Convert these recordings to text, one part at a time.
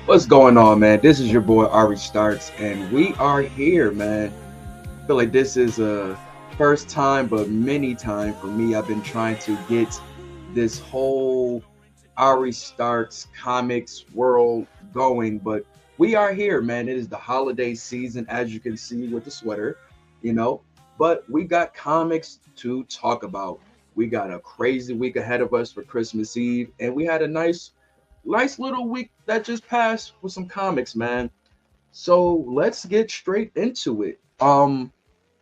What's going on, man? This is your boy Ari Starks, and we are here, man. I feel like this is a first time, but many time for me. I've been trying to get this whole Ari Starks comics world going, but we are here, man. It is the holiday season, as you can see with the sweater, you know. But we got comics to talk about. We got a crazy week ahead of us for Christmas Eve, and we had a nice little week that just passed with some comics, man. So let's get straight into it.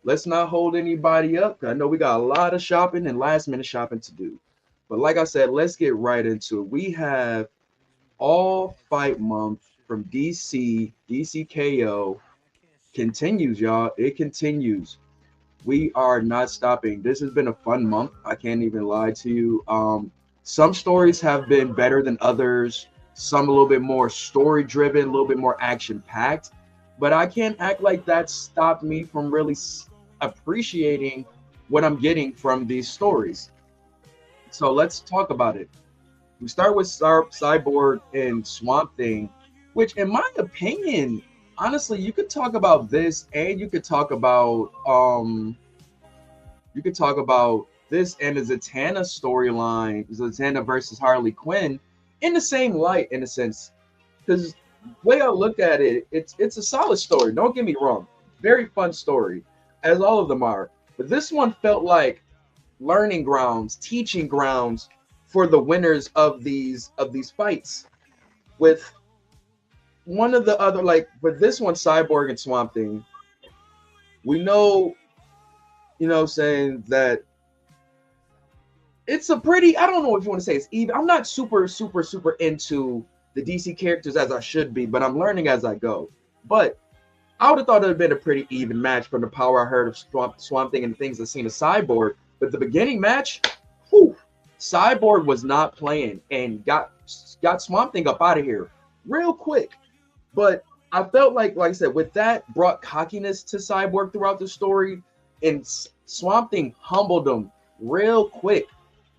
Let's not hold anybody up. I know we got a lot of shopping and last minute shopping to do. But like I said, let's get right into it. We have all fight month from DC. DCKO continues, y'all. It continues. We are not stopping. This has been a fun month. I can't even lie to you. Some stories have been better than others. Some a little bit more story driven, a little bit more action packed. But I can't act like that stopped me from really appreciating what I'm getting from these stories. So let's talk about it. We start with Cyborg and Swamp Thing, which, in my opinion, honestly, you could talk about this, and you could talk about this and the Zatanna storyline, Zatanna versus Harley Quinn, in the same light, in a sense. Because way I look at it, it's a solid story. Don't get me wrong, very fun story, as all of them are. But this one felt like learning grounds, teaching grounds for the winners of these fights. With one of the other, like with this one, Cyborg and Swamp Thing, we know, saying that it's a pretty, I don't know if you want to say it's even. I'm not super into the DC characters as I should be, but I'm learning as I go. But I would have thought it would have been a pretty even match from the power I heard of Swamp Thing and the things I've seen of Cyborg. But the beginning match, whew, Cyborg was not playing and got Swamp Thing up out of here real quick. But I felt like I said, with that brought cockiness to Cyborg throughout the story, and Swamp Thing humbled him real quick,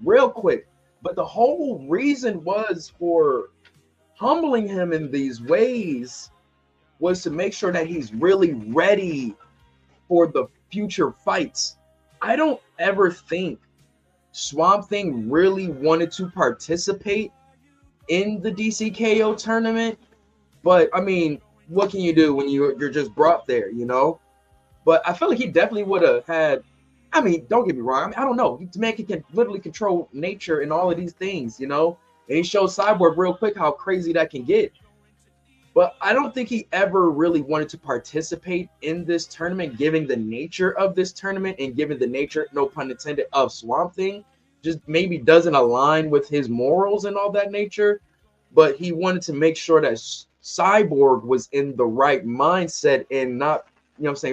real quick. But the whole reason was for humbling him in these ways was to make sure that he's really ready for the future fights. I don't ever think Swamp Thing really wanted to participate in the DCKO tournament, but I mean, what can you do when you're just brought there, you know? But I feel like he definitely would have had. I mean, don't get me wrong. I mean, I don't know. The man can literally control nature and all of these things, you know. And he shows Cyborg real quick how crazy that can get. But I don't think he ever really wanted to participate in this tournament, given the nature of this tournament and given the nature, no pun intended, of Swamp Thing. Just maybe doesn't align with his morals and all that nature. But he wanted to make sure that Cyborg was in the right mindset and not,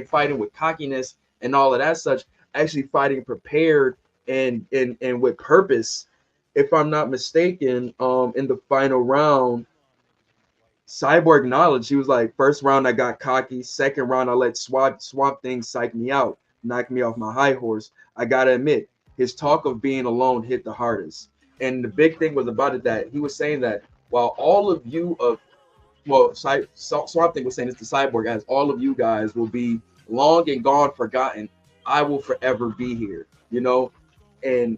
fighting with cockiness and all of that such, actually fighting prepared and with purpose. If I'm not mistaken, in the final round, Cyborg acknowledged, he was like, first round I got cocky, second round I let Swamp Thing psych me out, knock me off my high horse. I gotta admit, his talk of being alone hit the hardest. And the big thing was about it that he was saying that while all of you of Swamp Thing was saying this to Cyborg, as all of you guys will be long and gone, forgotten, I will forever be here, and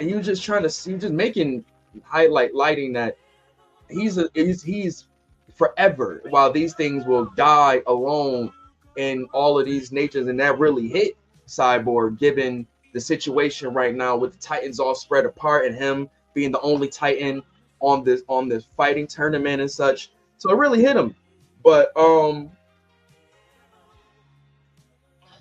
you just trying to see, just making lighting that he's forever, while these things will die alone in all of these natures, and that really hit Cyborg, given the situation right now with the Titans all spread apart and him being the only Titan on this fighting tournament and such. So it really hit him. But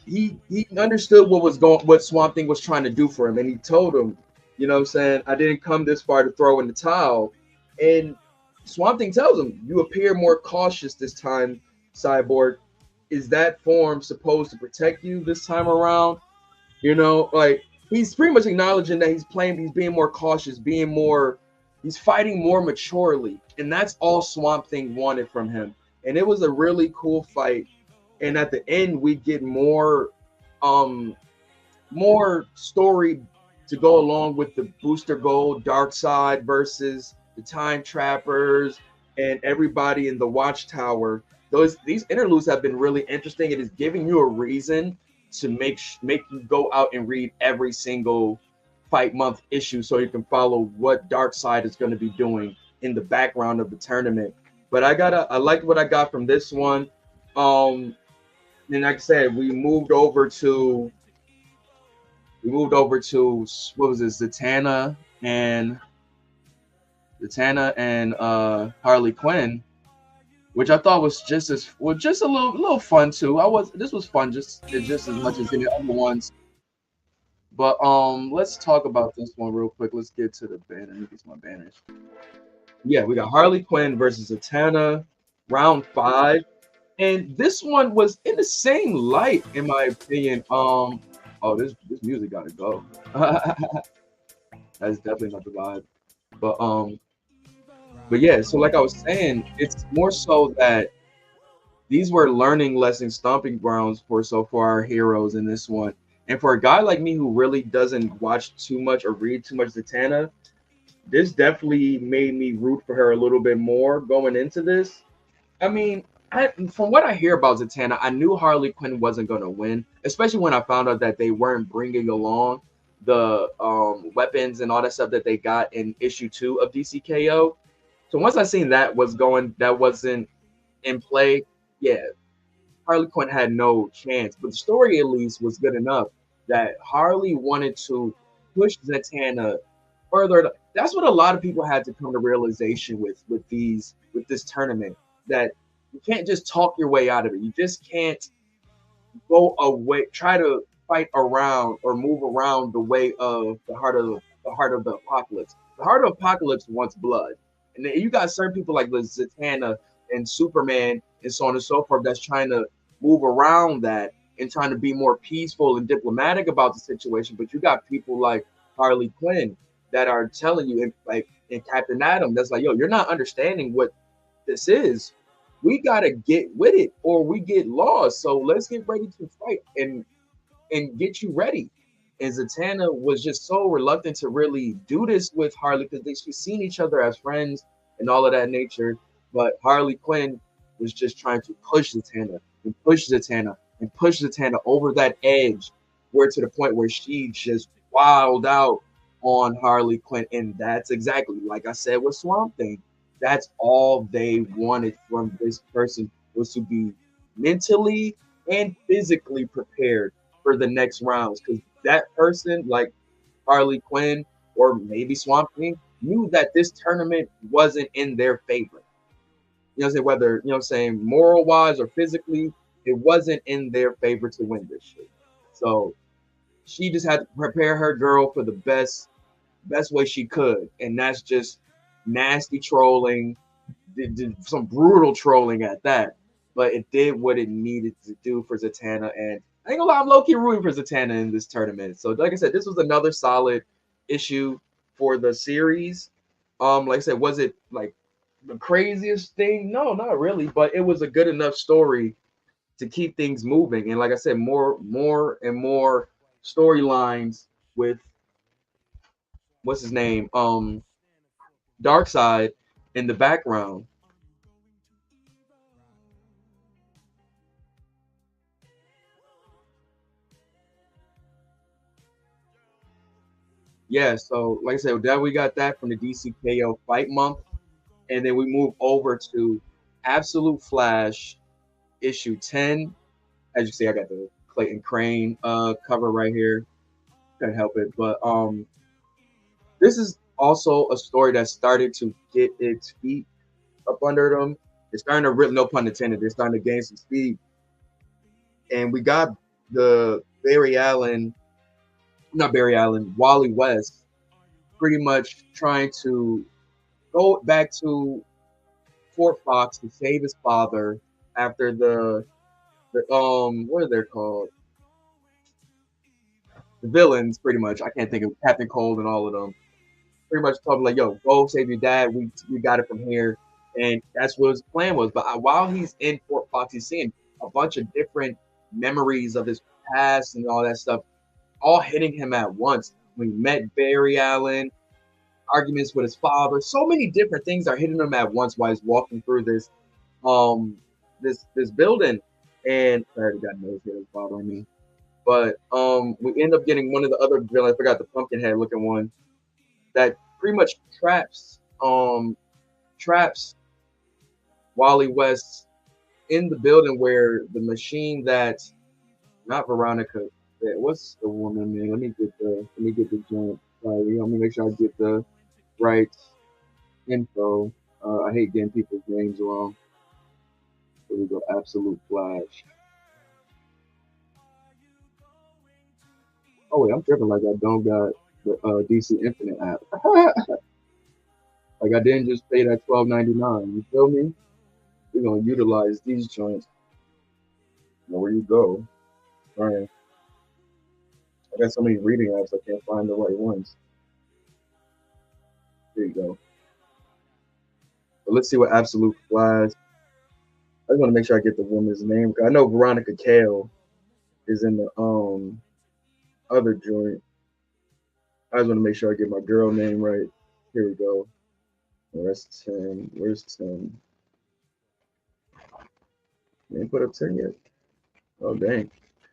he understood what Swamp Thing was trying to do for him, and he told him, I didn't come this far to throw in the towel. And Swamp Thing tells him, you appear more cautious this time, Cyborg. Is that form supposed to protect you this time around? Like, he's pretty much acknowledging that he's being more cautious, he's fighting more maturely. And that's all Swamp Thing wanted from him. And it was a really cool fight. And at the end, we get more story to go along with the Booster Gold Dark Side versus the Time Trappers, and everybody in the Watchtower. These interludes have been really interesting. It is giving you a reason to make you go out and read every single Fight Month issue so you can follow what Darkseid is going to be doing in the background of the tournament. But I liked what I got from this one. Um, and like I said, we moved over to what was this, and Zatanna and Harley Quinn, which I thought was just a little fun too. This was fun just as much as any other ones. But let's talk about this one real quick. Let's get to the banner. Let me get to my banners. Yeah, we got Harley Quinn versus Zatanna, round 5. And this one was in the same light, in my opinion. Oh, this music gotta go. That's definitely not the vibe. But but yeah, so like I was saying, it's more so that these were learning lesson stomping grounds for our heroes in this one. And for a guy like me who really doesn't watch too much or read too much Zatanna, this definitely made me root for her a little bit more going into this. I mean, from what I hear about Zatanna, I knew Harley Quinn wasn't going to win, especially when I found out that they weren't bringing along the weapons and all that stuff that they got in issue 2 of DCKO. So once I seen that wasn't in play, yeah, Harley Quinn had no chance. But the story at least was good enough that Harley wanted to push Zatanna further. That's what a lot of people had to come to realization with this tournament, that you can't just talk your way out of it. You just can't go away, try to fight around or move around the way of the heart of the apocalypse. The heart of apocalypse wants blood, and then you got certain people like the Zatanna and Superman and so on and so forth that's trying to move around that and trying to be more peaceful and diplomatic about the situation. But you got people like Harley Quinn that are telling you, in Captain Atom, that's like, yo, you're not understanding what this is. We gotta get with it or we get lost. So let's get ready to fight and get you ready. And Zatanna was just so reluctant to really do this with Harley because she's seen each other as friends and all of that nature. But Harley Quinn was just trying to push Zatanna and push Zatanna and push Zatanna over that edge, where to the point where she just wilded out on Harley Quinn. And that's exactly like I said with Swamp Thing. That's all they wanted from this person, was to be mentally and physically prepared for the next rounds. Because that person, like Harley Quinn or maybe Swamp Thing, knew that this tournament wasn't in their favor. You know what I'm saying? Whether, you know what I'm saying, moral wise or physically, it wasn't in their favor to win this shit. So she just had to prepare her girl for the best way she could. And that's just nasty trolling, did some brutal trolling at that. But it did what it needed to do for Zatanna. And I ain't gonna lie, I'm low-key rooting for Zatanna in this tournament. So like I said, this was another solid issue for the series. Like I said, was it like the craziest thing? No, not really, but it was a good enough story to keep things moving. And like I said, more and more storylines with what's his name? Darkseid in the background. Yeah, so like I said, that we got that from the DCKO Fight Month, and then we move over to Absolute Flash issue 10. As you see, I got the Clayton Crane cover right here. Can't help it, but this is also a story that started to get its feet up under them. It's starting to rip, no pun intended. They're starting to gain some speed, and we got the Wally West, pretty much trying to go back to Fort Fox to save his father after the what are they called? The villains, pretty much. I can't think of Captain Cold and all of them. Pretty much told him like, "Yo, go save your dad. We got it from here," and that's what his plan was. But while he's in Fort Fox, he's seeing a bunch of different memories of his past and all that stuff, all hitting him at once. We met Barry Allen, arguments with his father. So many different things are hitting him at once while he's walking through um this building. And I already got nose hair bothering me. But we end up getting one of the other villains. I forgot the pumpkin head looking one that pretty much traps Wally West in the building where the machine that not Veronica. What's the woman name? Let me get the joint. Sorry, let me make sure I get the right info. I hate getting people's names wrong. Here we go. Absolute Flash. Oh wait, I'm tripping like I don't got the DC Infinite app. Like I didn't just pay that $12.99. You feel me? We're gonna utilize these joints. Now, where you go? Right. I got so many reading apps I can't find the right ones. There you go. But let's see what Absolute Flash. I just want to make sure I get the woman's name. I know Veronica Cale is in the other joint. I just want to make sure I get my girl name right. Here we go. Where's Tim? Where's Tim? They ain't put up 10 yet. Oh dang.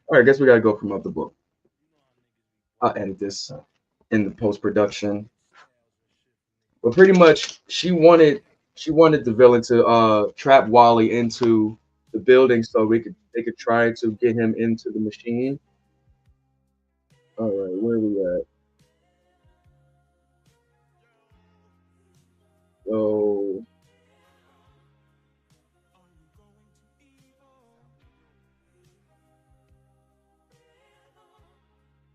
All right, I guess we gotta go from up the book. I'll edit this in the post production. But pretty much, she wanted the villain to trap Wally into the building so they could try to get him into the machine. All right, where are we at? So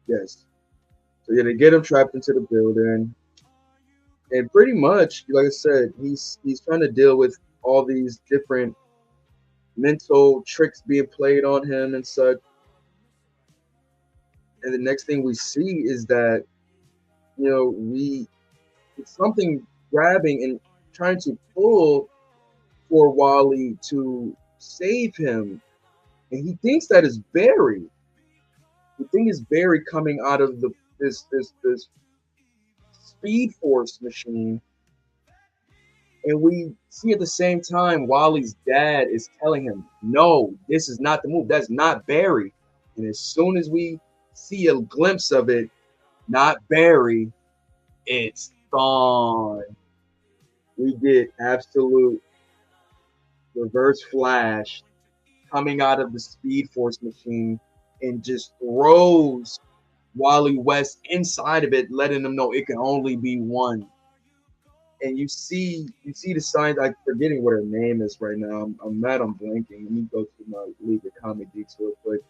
yes, so yeah, they get him trapped into the building, and pretty much, like I said, he's trying to deal with all these different mental tricks being played on him and such. And the next thing we see is that we it's something grabbing and trying to pull for Wally to save him, and he thinks that is Barry. He thinks it's Barry coming out of this Speed Force machine, and we see at the same time Wally's dad is telling him, "No, this is not the move. That's not Barry." And as soon as we see a glimpse of it, not Barry, it's gone. We get absolute Reverse Flash coming out of the Speed Force machine and just throws Wally West inside of it, letting him know it can only be one. And you see the signs. I'm forgetting what her name is right now. I'm mad. I'm blanking. Let me go to my League of Comic Geeks real quick.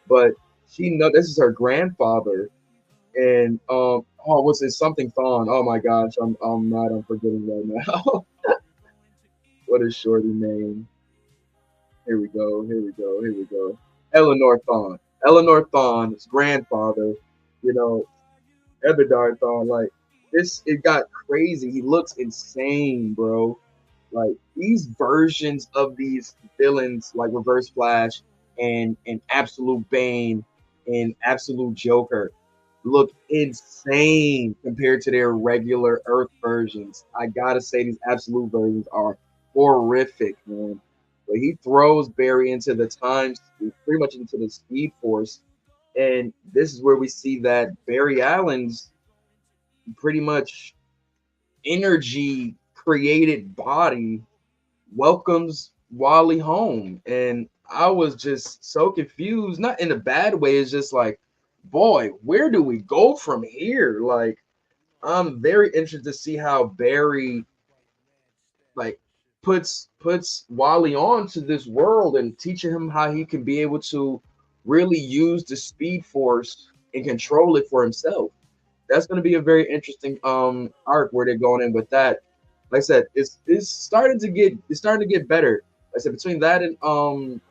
But she know this is her grandfather, and what's it? Something Thawne. Oh my gosh, I'm mad. I'm forgetting right now. What is Shorty name? Here we go. Here we go. Here we go. Eleanor Thawne. Eleanor Thawne's grandfather. You know, Ebedar Thawne. Like this, it got crazy. He looks insane, bro. Like these versions of these villains, like Reverse Flash and Absolute Bane and Absolute Joker, look insane compared to their regular Earth versions. I gotta say, these Absolute versions are horrific, man. But he throws Barry into the times, pretty much into the Speed Force, and this is where we see that Barry Allen's pretty much energy created body welcomes Wally home. And I was just so confused, not in a bad way. It's just like, boy, where do we go from here? Like, I'm very interested to see how Barry like puts Wally on to this world and teaching him how he can be able to really use the Speed Force and control it for himself. That's going to be a very interesting arc where they're going in with that. Like I said, it's starting to get better. Like I said, between that and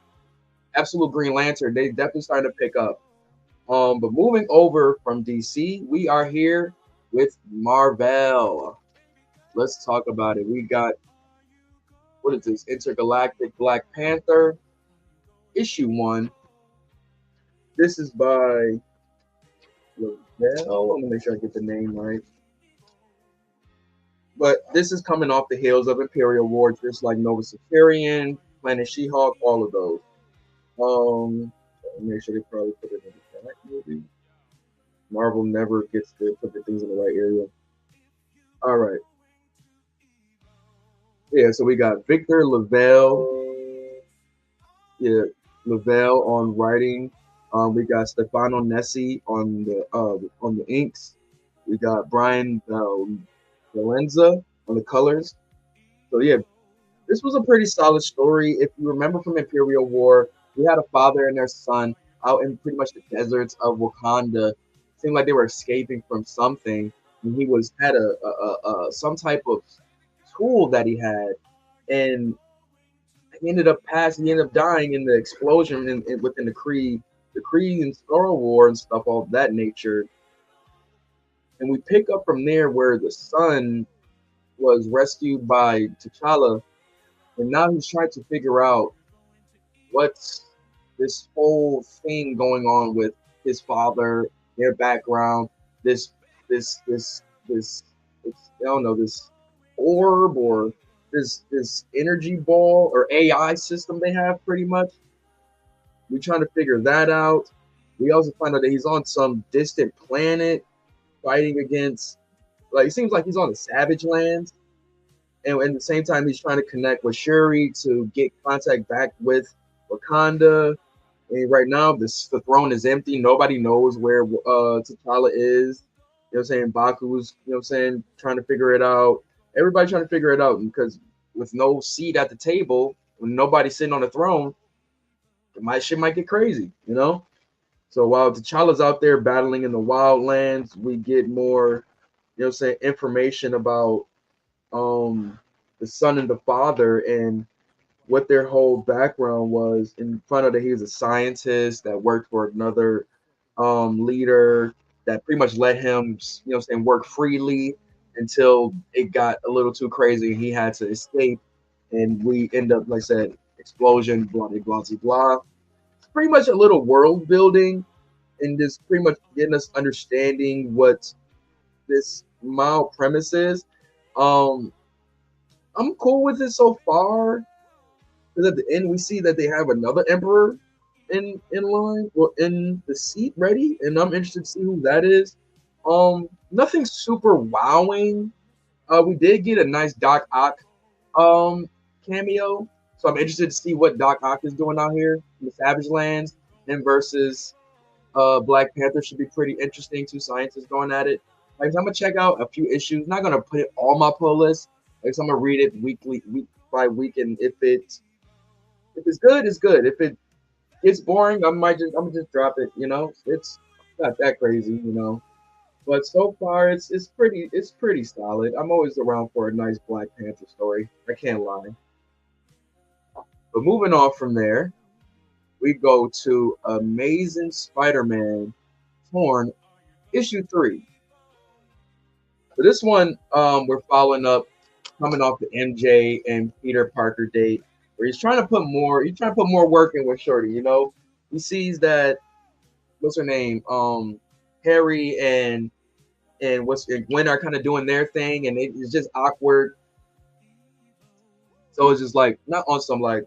Absolute Green Lantern, they definitely starting to pick up. But moving over from DC, we are here with Marvel. Let's talk about it. We got, what is this? Intergalactic Black Panther, issue 1. This is by Lavelle. I'm gonna make sure I get the name right. But this is coming off the heels of Imperial War, just like Nova Sectarian, Planet She-Hulk, all of those. Make sure they probably put it in the chat. Maybe Marvel never gets to put the things in the right area. All right. Yeah, so we got Victor Lavelle. Yeah, Lavelle on writing. We got Stefano Nessi on the inks. We got Brian Valenza on the colors. So yeah, this was a pretty solid story. If you remember from Imperial War, we had a father and their son out in pretty much the deserts of Wakanda. Seemed like they were escaping from something, and he was had a some type of tool that he had, and he ended up passing. He ended up dying in the explosion within the Kree and Star War and stuff of that nature. And we pick up from there where the son was rescued by T'Challa, and now he's trying to figure out what's this whole thing going on with his father, their background, this this I don't know, this orb or this energy ball or AI system they have pretty much. We're trying to figure that out. We also find out that he's on some distant planet fighting against, like, it seems like he's on the Savage Lands. And at the same time, he's trying to connect with Shuri to get contact back with Wakanda. And right now, the throne is empty. Nobody knows where T'Challa is. You know what I'm saying? Baku's, you know what I'm saying, trying to figure it out. Everybody trying to figure it out because with no seat at the table, when nobody's sitting on the throne, shit might get crazy, you know? So while T'Challa's out there battling in the wildlands, we get more, you know what I'm saying, information about the son and the father and what their whole background was, and found out that he was a scientist that worked for another leader that pretty much let him, you know, saying work freely until it got a little too crazy and he had to escape. And we end up, like I said, explosion, blah blah blah blah. It's pretty much a little world building and just pretty much getting us understanding what this mild premise is. Um, I'm cool with it so far. Because at the end we see that they have another emperor in line or in the seat ready, and I'm interested to see who that is. Nothing super wowing. We did get a nice Doc Ock cameo, so I'm interested to see what Doc Ock is doing out here in the Savage Lands. And versus Black Panther should be pretty interesting. Two scientists going at it. Like, so I'm gonna check out a few issues. Not gonna put it all my pull list. Like, so I'm gonna read it weekly, week by week, and if it's good, it's good. If it gets boring, I'm gonna just drop it. You know, it's not that crazy, you know. But so far, it's pretty solid. I'm always around for a nice Black Panther story. I can't lie. But moving on from there, we go to Amazing Spider-Man Torn issue 3. So this one, we're following up, coming off the MJ and Peter Parker date, where he's trying to put more work in with Shorty. You know, he sees that what's her name, Harry and Gwen are kind of doing their thing, and it's just awkward. So it's just like not on some like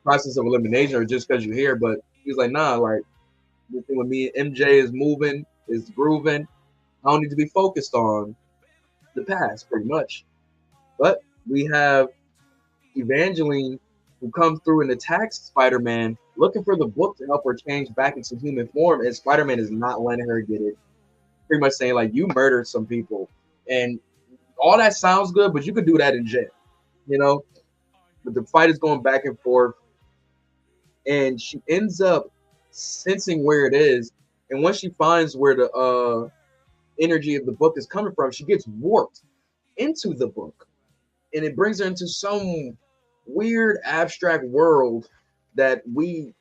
process of elimination or just because you're here, but he's like, nah, like the thing with me and MJ is moving, is grooving. I don't need to be focused on the past, pretty much. But we have Evangeline who comes through and attacks Spider-Man, looking for the book to help her change back into human form, and Spider-Man is not letting her get it. Pretty much saying like, you murdered some people, and all that sounds good, but you could do that in jail, you know. But the fight is going back and forth, and she ends up sensing where it is, and once she finds where the energy of the book is coming from, she gets warped into the book, and it brings her into some weird abstract world that we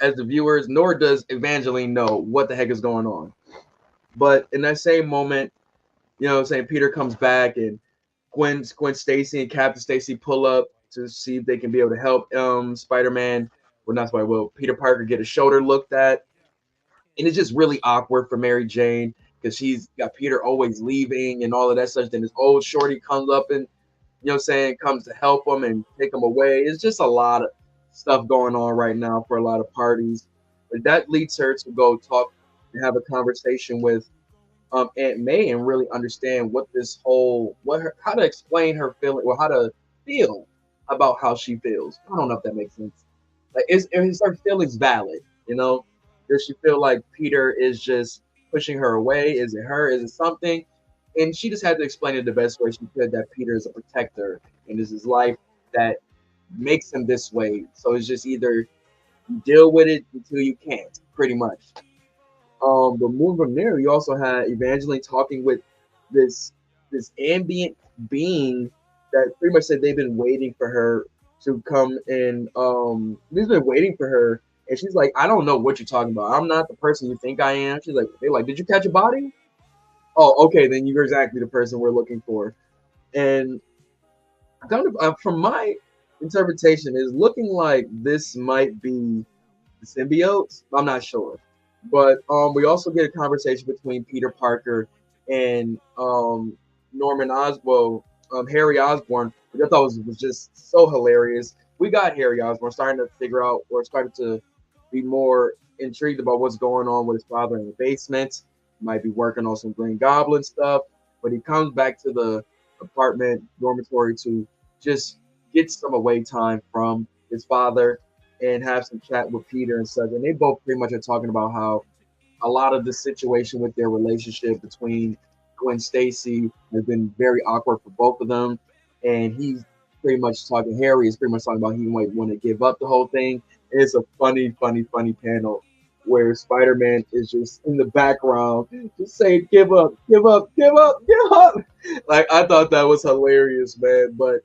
as the viewers, nor does Evangeline know what the heck is going on. But in that same moment, you know what I'm saying, Peter comes back and Gwen Stacy and Captain Stacy pull up to see if they can be able to help Spider-Man. Well, not Spider, well, Peter Parker get his shoulder looked at. And it's just really awkward for Mary Jane. because she's got Peter always leaving and all of that such. Then this old shorty comes up and saying, comes to help him and take him away. It's just a lot of stuff going on right now for a lot of parties. But that leads her to go talk and have a conversation with Aunt May and really understand what this whole how to explain her feeling or how to feel about how she feels. I don't know if that makes sense. Like, is her feelings valid? Does she feel like Peter is just pushing her away? Is it her? Is it something? And she just had to explain it the best way she could, that Peter is a protector and is his life that makes him this way. So it's just either you deal with it until you can't, pretty much. But moving from there, you also had Evangeline talking with this ambient being that pretty much said they've been waiting for her to come and they've been waiting for her, and she's like, I don't know what you're talking about. I'm not the person you think I am. She's like, they're like, did you catch a body? Oh, okay, then you're exactly the person we're looking for. And kind of from my interpretation, is looking like this might be the symbiotes. I'm not sure. But we also get a conversation between Peter Parker and Norman Osborn, Harry Osborn, which I thought was just so hilarious. We got Harry Osborn starting to figure out, or starting to be more intrigued about what's going on with his father in the basement. He might be working on some Green Goblin stuff, but he comes back to the apartment dormitory to just get some away time from his father and have some chat with Peter and such. And they both pretty much are talking about how a lot of the situation with their relationship between Gwen Stacy has been very awkward for both of them. And he's pretty much talking, Harry is pretty much talking about he might want to give up the whole thing. And it's a funny, funny, funny panel where Spider-Man is just in the background, just saying, give up, give up, give up, give up. Like, I thought that was hilarious, man. But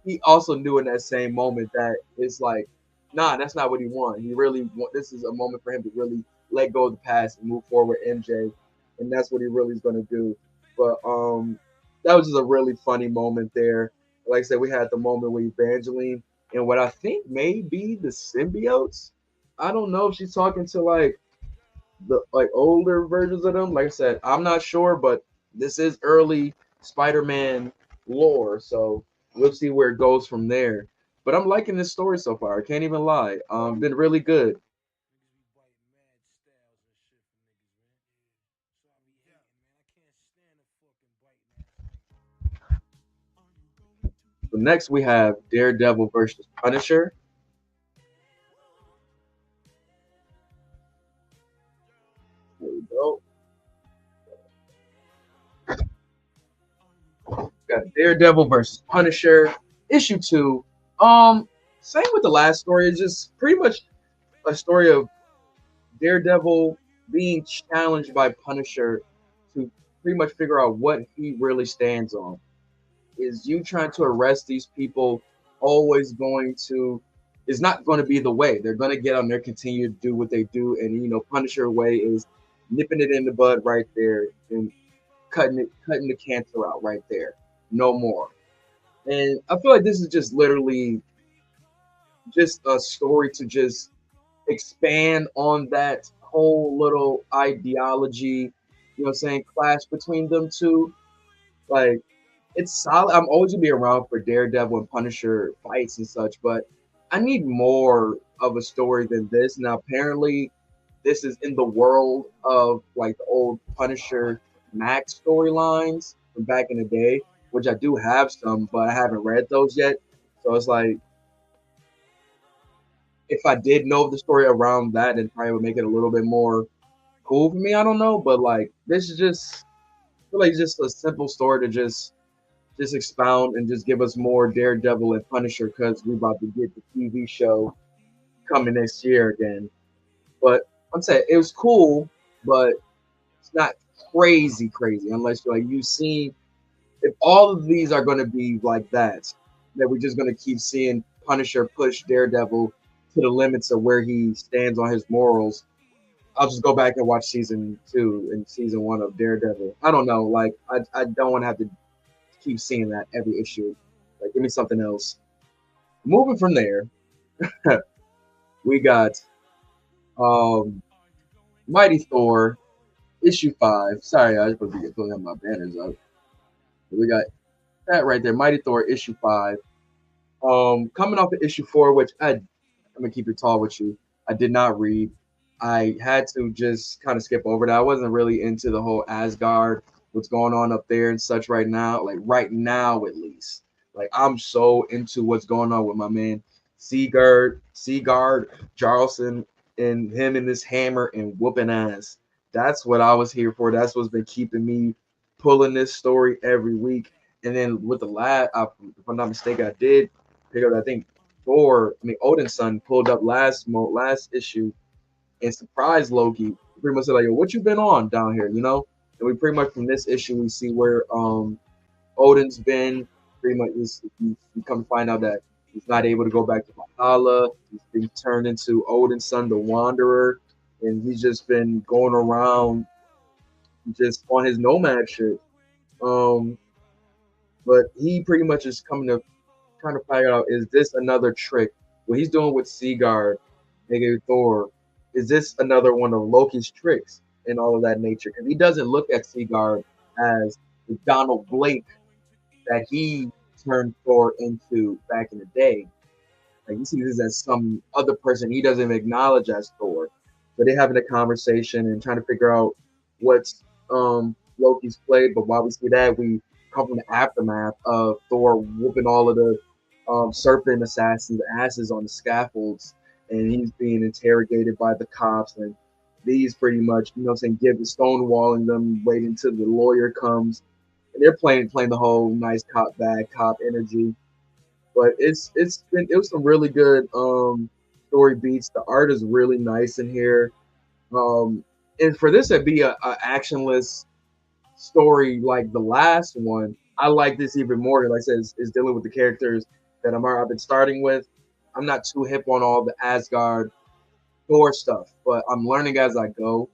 he also knew in that same moment that it's like, nah, that's not what he wanted. This is a moment for him to really let go of the past and move forward with MJ, and that's what he really is going to do. But that was just a really funny moment there. Like I said, we had the moment with Evangeline and what I think may be the symbiotes. I don't know if she's talking to like the older versions of them. Like I said, I'm not sure, but this is early Spider-Man lore, so we'll see where it goes from there. But I'm liking this story so far. I can't even lie. Been really good. So next we have Daredevil versus Punisher. There we go. Got Daredevil versus Punisher, issue 2. Same with the last story. It's just pretty much a story of Daredevil being challenged by Punisher to pretty much figure out what he really stands on. Is you trying to arrest these people always going to is not going to be the way. They're going to get on there, continue to do what they do, and Punisher way is nipping it in the bud right there and cutting the cancer out right there. No more. And I feel like this is just literally just a story to just expand on that whole little ideology, saying, clash between them two. Like, it's solid. I'm always gonna be around for Daredevil and Punisher fights and such, but I need more of a story than this. Now, apparently, this is in the world of like the old Punisher Max storylines from back in the day, which I do have some, but I haven't read those yet. So it's like, if I did know the story around that, it probably would make it a little bit more cool for me. I don't know, but like, this is just I feel like just a simple story to just expound and just give us more Daredevil and Punisher, because we're about to get the TV show coming next year again. But I'm saying it was cool, but it's not crazy, crazy unless you've seen, if all of these are going to be like that we're just going to keep seeing Punisher push Daredevil to the limits of where he stands on his morals. I'll just go back and watch season 2 and season 1 of Daredevil. I don't know, like I don't want to have to keep seeing that every issue. Like, give me something else. Moving from there, we got Mighty Thor issue 5. Sorry, I was supposed to be pulling my banners up. We got that right there, Mighty Thor issue 5. Coming off of issue 4, which I'm gonna keep it tall with you. I did not read. I had to just kind of skip over that. I wasn't really into the whole Asgard, what's going on up there and such right now. Like right now, at least. Like I'm so into what's going on with my man Seagard, Jarlson, and him and this hammer and whooping ass. That's what I was here for. That's what's been keeping me pulling this story every week. And then with the last, if I'm not mistaken, I did pick up. I think Odin's son pulled up last issue and surprised Loki. Pretty much said like, "Yo, what you been on down here?" You know. And we pretty much from this issue we see where Odin's been. Pretty much, we come to find out that he's not able to go back to Valhalla. He's been turned into Odin's son, the Wanderer, and he's just been going around just on his nomad shit. Um, but he pretty much is coming to trying to figure out, is this another trick? What he's doing with Seagard, aka Thor, is this another one of Loki's tricks and all of that nature? Because he doesn't look at Seagard as the Donald Blake that he turned Thor into back in the day. Like he sees this as some other person he doesn't even acknowledge as Thor. But they're having a conversation and trying to figure out what's Loki's played. But while we see that, we come from the aftermath of Thor whooping all of the serpent assassins' asses on the scaffolds, and he's being interrogated by the cops. And these pretty much, give the stonewalling them, waiting until the lawyer comes. And they're playing the whole nice cop bad cop energy. But it was some really good story beats. The art is really nice in here. And for this to be a actionless story like the last one, I like this even more. Like I said, is dealing with the characters that I've been starting with. I'm not too hip on all the Asgard Thor stuff, but I'm learning as I go.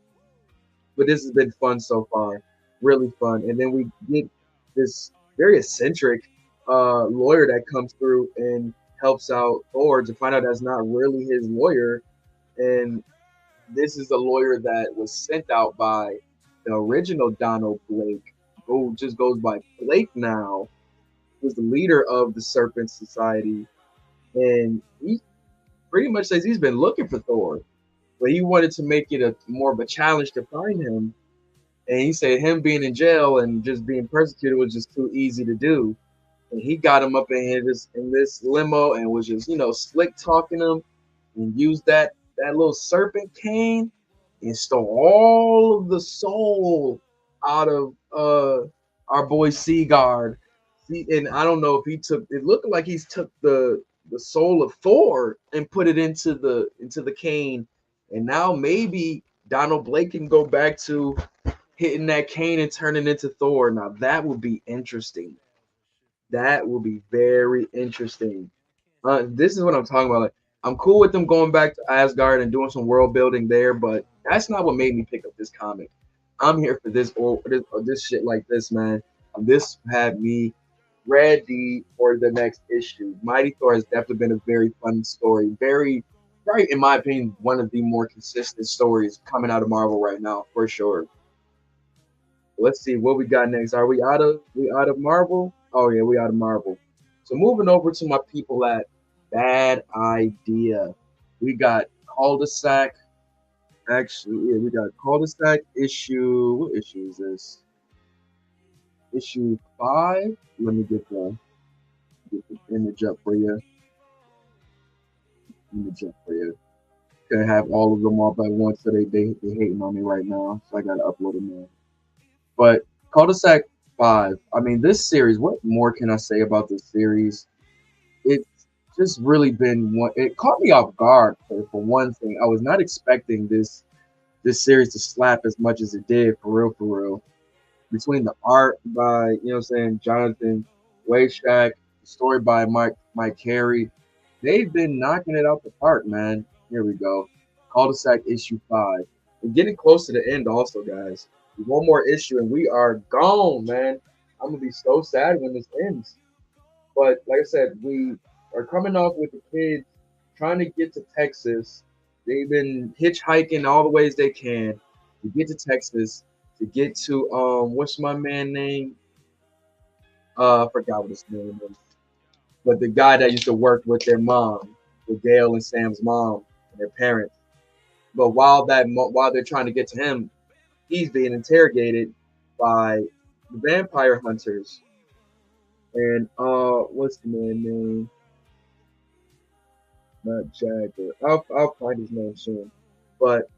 But this has been fun so far, really fun. And then we get this very eccentric lawyer that comes through and helps out Thor to find out that's not really his lawyer, and this is a lawyer that was sent out by the original Donald Blake, who just goes by Blake now, who's the leader of the Serpent Society, and he pretty much says he's been looking for Thor, but he wanted to make it a more of a challenge to find him. And he said him being in jail and just being persecuted was just too easy to do. And he got him up in this limo and was just, slick talking him and used that little serpent cane and stole all of the soul out of our boy Seagard. And I don't know if he took it looked like he's took the soul of Thor and put it into the cane. And now maybe Donald Blake can go back to hitting that cane and turning into Thor. Now that would be interesting. That will be very interesting. This is what I'm talking about. Like, I'm cool with them going back to Asgard and doing some world building there, but that's not what made me pick up this comic. I'm here for this shit like this, man. This had me ready for the next issue. Mighty Thor has definitely been a very fun story. Very, in my opinion, one of the more consistent stories coming out of Marvel right now, for sure. Let's see what we got next. Are we out of Marvel? Oh yeah, we out of Marvel. So moving over to my people at Bad Idea. We got Cul-de-sac. Actually, yeah, we got Cul-de-sac issue. What issue is this? Issue 5. Let me get the image up for you. Gonna have all of them all at once, so they hating on me right now. So I gotta upload them in. But Cul-de-sac 5. I mean, this series. What more can I say about this series? It's just really been one. It caught me off guard for one thing. I was not expecting this series to slap as much as it did, for real. Between the art by Jonathan Waychak, the story by Mike Carey, they've been knocking it out the park, man. Here we go. Cul-de-sac issue 5. We're getting close to the end, also, guys. One more issue and we are gone, man. I'm gonna be so sad when this ends. But like I said, we are coming off with the kids trying to get to Texas. They've been hitchhiking all the ways they can to get to Texas. to get to what's my man name? I forgot what his name is. But the guy that used to work with their mom, with Gail and Sam's mom and their parents. But while they're trying to get to him, he's being interrogated by the vampire hunters. And what's the man name? Not Jagger. I'll find his name soon. But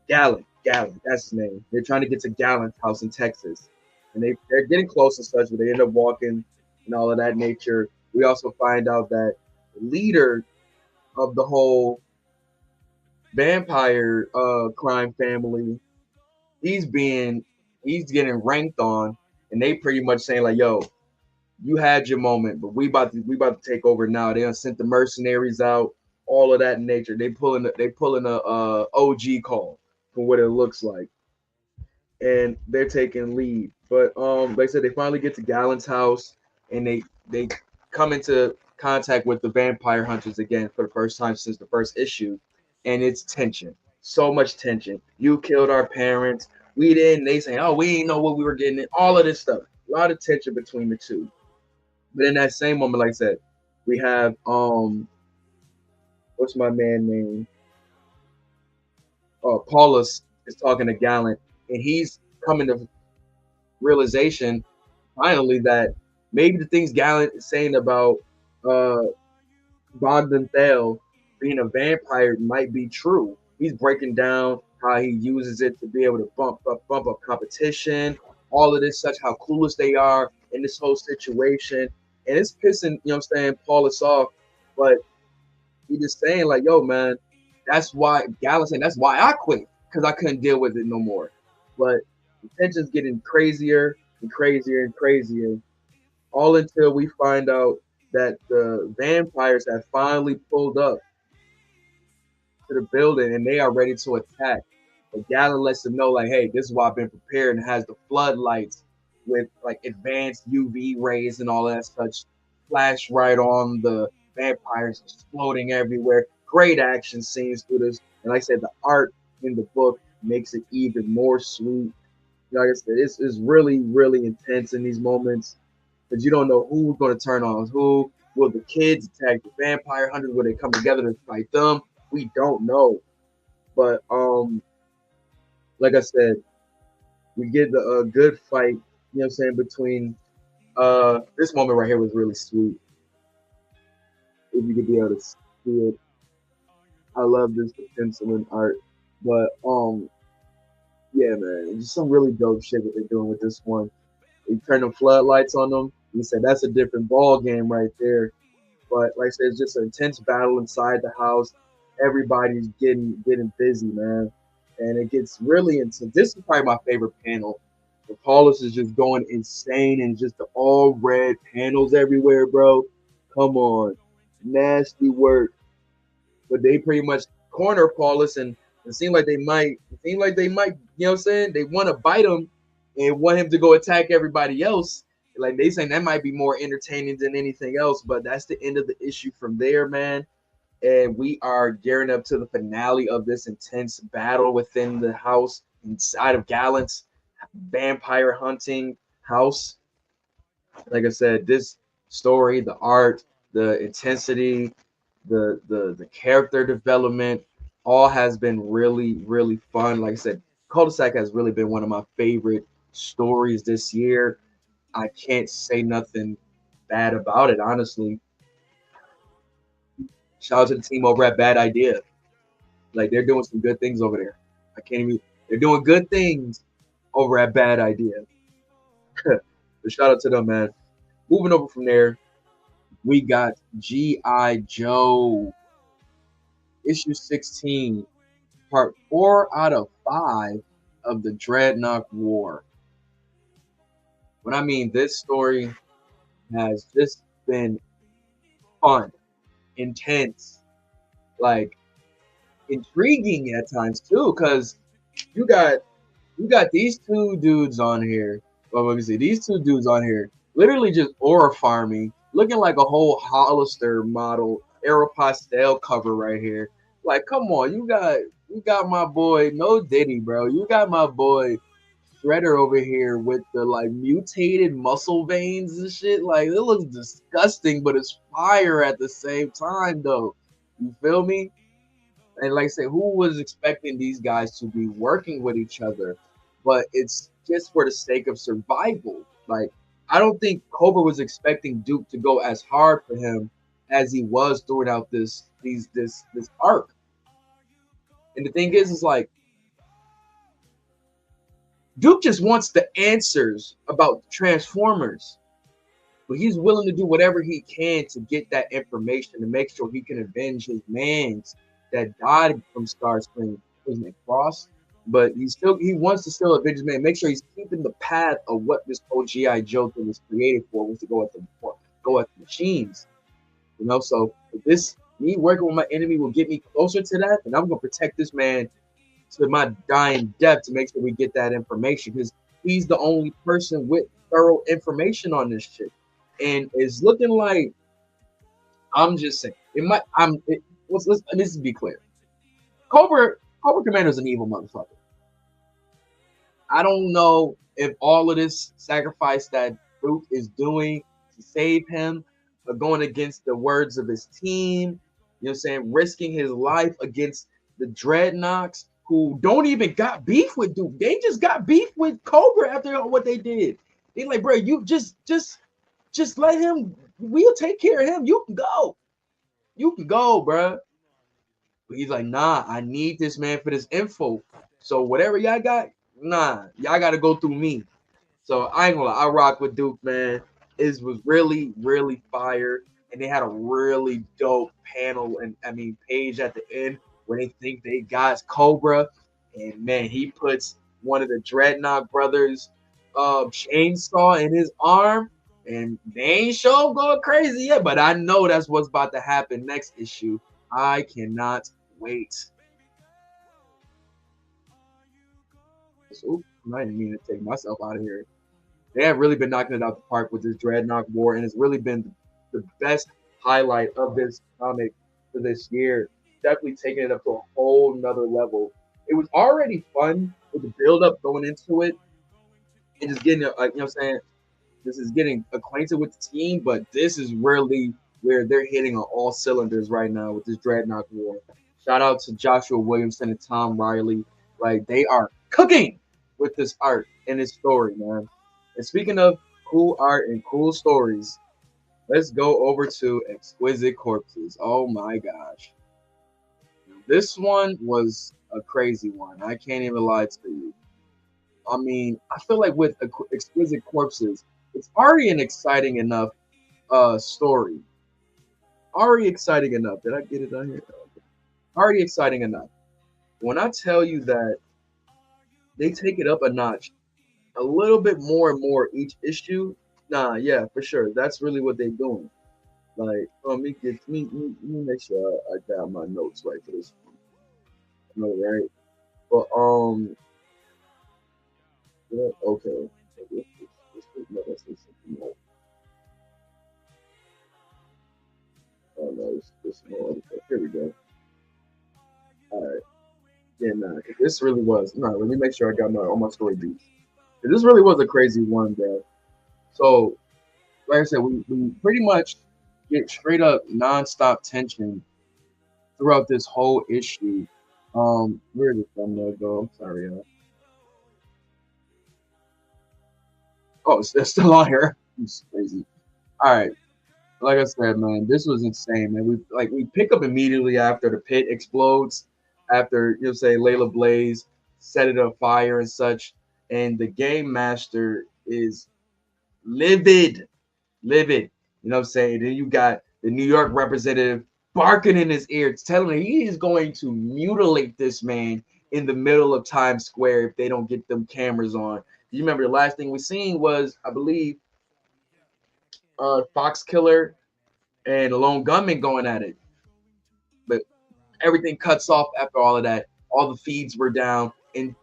Gallon, that's his name. They're trying to get to Gallon's house in Texas, and they're getting close and such, but they end up walking and all of that nature. We also find out that the leader of the whole vampire crime family, he's being he's getting ranked on, and they pretty much saying like, "Yo, you had your moment, but we about to take over now." They done sent the mercenaries out, all of that nature. They pulling a OG call from what it looks like, and they're taking lead. But like I said, they finally get to Gallon's house, and they come into contact with the vampire hunters again for the first time since the first issue, and it's tension, so much tension. You killed our parents. We didn't. They say, oh, we didn't know what we were getting. In. All of this stuff. A lot of tension between the two. But in that same moment, like I said, we have what's my man name? Paulus is talking to Gallant, and he's coming to realization finally that maybe the things Gallant is saying about uh, Bogdan Thale being a vampire might be true. He's breaking down how he uses it to be able to bump up competition, all of this, such how clueless they are in this whole situation. And it's pissing, you know what I'm saying, Paulus off. But he just saying, like, yo, man, that's why Gallant saying that's why I quit. Because I couldn't deal with it no more. But the tension's getting crazier and crazier and crazier, all until we find out that the vampires have finally pulled up to the building and they are ready to attack. But Gallon lets them know, like, hey, this is why I've been prepared, and has the floodlights with like advanced UV rays and all that such flash right on the vampires exploding everywhere. Great action scenes through this. And like I said, the art in the book makes it even more sweet. Like I said, it's really, really intense in these moments because you don't know who's going to turn on who. Will the kids attack the vampire hunters? Will they come together to fight them? We don't know. But like I said, we get the good fight. You know what I'm saying? Between this moment right here was really sweet. If you could be able to see it, I love this pencil and art. But yeah, man, just some really dope shit that they're doing with this one. They turn the floodlights on them. He said that's a different ball game right there. But like I said, it's just an intense battle inside the house. Everybody's getting busy, man, and it gets really intense. This is probably my favorite panel. The Paulus is just going insane and just the all red panels everywhere, bro. Come on, nasty work. But they pretty much corner Paulus, and it seemed like they might. It seemed like they might. You know what I'm saying? They want to bite him and want him to go attack everybody else. Like they saying that might be more entertaining than anything else. But that's the end of the issue from there, man. And we are gearing up to the finale of this intense battle within the house inside of Gallant's vampire hunting house. Like I said, this story, the art, the intensity, the character development, all has been really, really fun. Like I said, Cul-de-sac has really been one of my favorite stories this year. I can't say nothing bad about it, honestly. Shout out to the team over at Bad Idea. Like they're doing some good things over there. I can't even. They're doing good things over at Bad Idea. But shout out to them, man. Moving over from there, we got G.I. Joe issue 16, part 4 out of 5 of the Dreadnought War. When I mean this story has just been fun, intense, like intriguing at times too, because you got these two dudes on here. Well, let me see. These two dudes on here literally just aura farming, looking like a whole Hollister model Aeropostale cover right here. Like, come on, you got my boy No Diddy, bro. You got my boy Shredder over here with the like mutated muscle veins and shit. Like it looks disgusting, but it's fire at the same time, though. You feel me? And like I said, who was expecting these guys to be working with each other? But it's just for the sake of survival. Like I don't think Cobra was expecting Duke to go as hard for him as he was throughout this arc. And the thing is like Duke just wants the answers about Transformers, but he's willing to do whatever he can to get that information to make sure he can avenge his mans that died from Starscream. His name Frost, but he wants to still avenge his man. Make sure he's keeping the path of what this whole GI Joe thing was created for, was to go at the machines. You know, so if this me working with my enemy will get me closer to that, and I'm gonna protect this man to my dying death to make sure we get that information, because he's the only person with thorough information on this shit. And it's looking like, I'm just saying it might. Let's be clear. Cobra Commander's an evil motherfucker. I don't know if all of this sacrifice that Duke is doing to save him, but going against the words of his team, you know what I'm saying, risking his life against the Dreadnoks, who don't even got beef with Duke. They just got beef with Cobra after what they did. They like, bro, you just let him. We'll take care of him. You can go. You can go, bro. But he's like, nah, I need this man for this info. So whatever y'all got, nah, y'all got to go through me. So I ain't gonna lie, I rock with Duke, man. It was really, really fire. And they had a really dope panel and page at the end where they think they got Cobra. And man, he puts one of the Dreadnought brothers chainsaw in his arm. And they ain't sure going crazy yet, but I know that's what's about to happen next issue. I cannot wait. So, I didn't mean to take myself out of here. They have really been knocking it out the park with this Dreadnought War, and it's really been the best highlight of this comic for this year. Definitely taking it up to a whole nother level. It was already fun with the build up going into it and just getting, you know what I'm saying? This is getting acquainted with the team, but this is really where they're hitting on all cylinders right now with this Dreadnought War. Shout out to Joshua Williamson and Tom Riley. Like, they are cooking with this art and this story, man. And speaking of cool art and cool stories, let's go over to Exquisite Corpses. Oh my gosh. This one was a crazy one. I can't even lie to you. I mean, I feel like with Exquisite Corpses, it's already an exciting enough story. Already exciting enough. Did I get it on here? Okay. Already exciting enough. When I tell you that they take it up a notch, a little bit more and more each issue, nah, yeah, for sure. That's really what they're doing. Like, let me make sure I got my notes right for this one. No, right? But yeah, okay. Let's say something more. Oh no, this more. Here we go. All right. Yeah, nah. This really was. No, let me make sure I got all my story beats. This really was a crazy one, bro. So, like I said, we pretty much get straight up nonstop tension throughout this whole issue. Where did the thumbnail go? I'm sorry, y'all. Oh, it's still on here. It's crazy. All right. Like I said, man, this was insane, man. We pick up immediately after the pit explodes, after say Layla Blaze set it on fire and such, and the game master is livid. You know what I'm saying? Then you got the New York representative barking in his ear, telling him he is going to mutilate this man in the middle of Times Square if they don't get them cameras on. You remember the last thing we seen was, I believe, Fox Killer and a lone gunman going at it. But everything cuts off after all of that. All the feeds were down in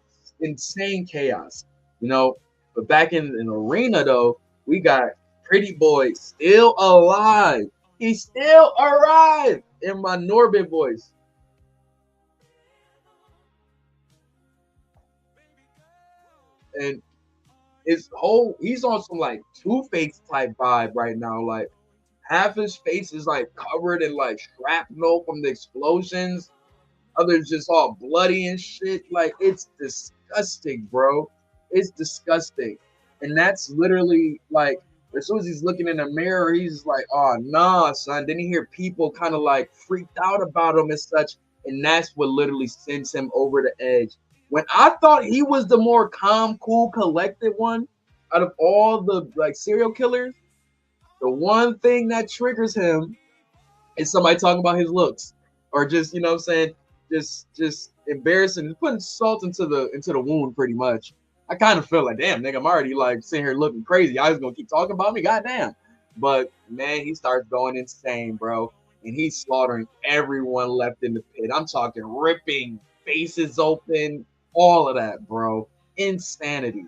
insane chaos, But back in the arena, though, we got Pretty Boy still alive. He's still alive in my Norbit voice. And his whole he's on some like Two-Face type vibe right now. Like half his face is like covered in like shrapnel from the explosions. Others just all bloody and shit. Like it's disgusting, bro. It's disgusting. And that's literally like as soon as he's looking in the mirror, he's like, oh nah, son. Then you hear people kind of like freaked out about him and such. And that's what literally sends him over the edge. When I thought he was the more calm, cool, collected one out of all the like serial killers, the one thing that triggers him is somebody talking about his looks. Or just, you know what I'm saying, just embarrassing, putting salt into the wound pretty much. I kind of feel like, damn, nigga, I'm already like sitting here looking crazy. I was gonna keep talking about me, goddamn. But man, he starts going insane, bro. And he's slaughtering everyone left in the pit. I'm talking ripping faces open, all of that, bro. Insanity.